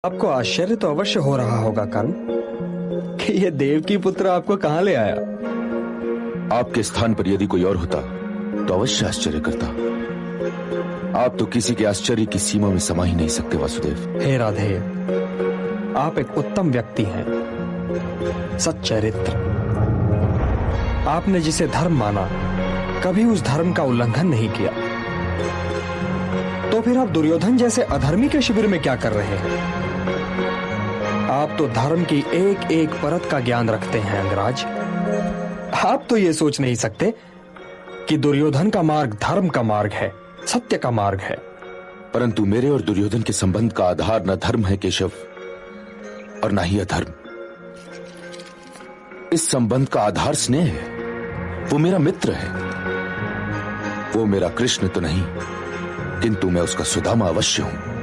आपको आश्चर्य तो अवश्य हो रहा होगा कर्ण कि ये देवकी पुत्र आपको कहां ले आया। आपके स्थान पर यदि कोई और होता तो अवश्य आश्चर्य करता। आप तो किसी के आश्चर्य की सीमा में समा ही नहीं सकते वासुदेव। हे राधे, आप एक उत्तम व्यक्ति हैं, सच्चरित्र। आपने जिसे धर्म माना कभी उस धर्म का उल्लंघन नहीं किया, तो फिर आप दुर्योधन जैसे अधर्मी के शिविर में क्या कर रहे हैं? आप तो धर्म की एक एक परत का ज्ञान रखते हैं अंगराज। आप तो यह सोच नहीं सकते कि दुर्योधन का मार्ग धर्म का मार्ग है, सत्य का मार्ग है। परंतु मेरे और दुर्योधन के संबंध का आधार न धर्म है केशव, और न ही अधर्म। इस संबंध का आधार स्नेह है। वो मेरा मित्र है। वो मेरा कृष्ण तो नहीं, किंतु मैं उसका सुदामा अवश्य हूं।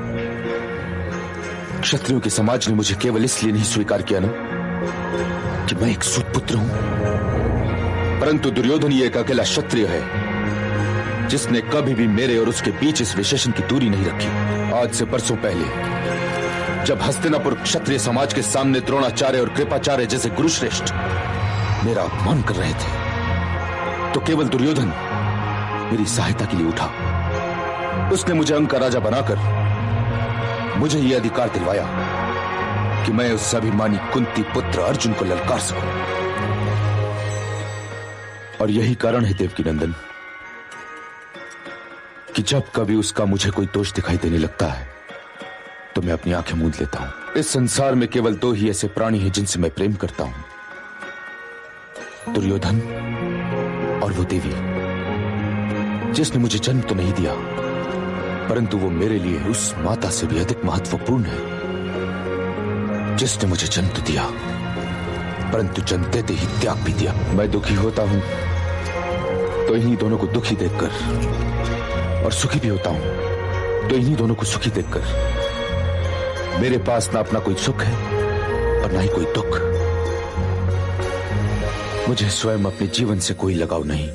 क्षत्रियों के समाज ने मुझे केवल इसलिए नहीं स्वीकार किया ना कि मैं एक सूतपुत्र हूं, परंतु दुर्योधन ये एक अकेला क्षत्रिय है जिसने कभी भी मेरे और उसके बीच इस विशेषण की दूरी नहीं रखी। आज से परसों पहले जब हस्तिनापुर क्षत्रिय समाज के सामने द्रोणाचार्य और कृपाचार्य जैसे गुरुश्रेष्ठ मेरा अपमान कर रहे थे, तो केवल दुर्योधन मेरी सहायता के लिए उठा। उसने मुझे अंक का राजा बनाकर मुझे यह अधिकार दिलवाया कि मैं उस अभिमानी कुंती पुत्र अर्जुन को ललकार सकूं। और यही कारण है देवकी नंदन कि जब कभी उसका मुझे कोई दोष दिखाई देने लगता है तो मैं अपनी आंखें मूंद लेता हूं। इस संसार में केवल दो ही ऐसे प्राणी हैं जिनसे मैं प्रेम करता हूं, दुर्योधन और वो देवी जिसने मुझे जन्म तो नहीं दिया, परंतु वो मेरे लिए उस माता से भी अधिक महत्वपूर्ण है जिसने मुझे जन्म तो दिया, परंतु जन्म देते ही त्याग भी दिया। मैं दुखी होता हूं तो इन्हीं दोनों को दुखी देखकर, और सुखी भी होता हूं तो इन्हीं दोनों को सुखी देखकर। मेरे पास ना अपना कोई सुख है और ना ही कोई दुख। मुझे स्वयं अपने जीवन से कोई लगाव नहीं,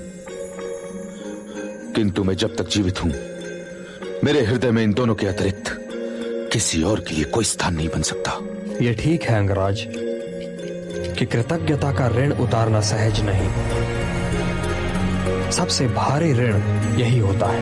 किंतु मैं जब तक जीवित हूं मेरे हृदय में इन दोनों के अतिरिक्त किसी और के लिए कोई स्थान नहीं बन सकता। यह ठीक है अंगराज कि कृतज्ञता का ऋण उतारना सहज नहीं। सबसे भारी ऋण यही होता है।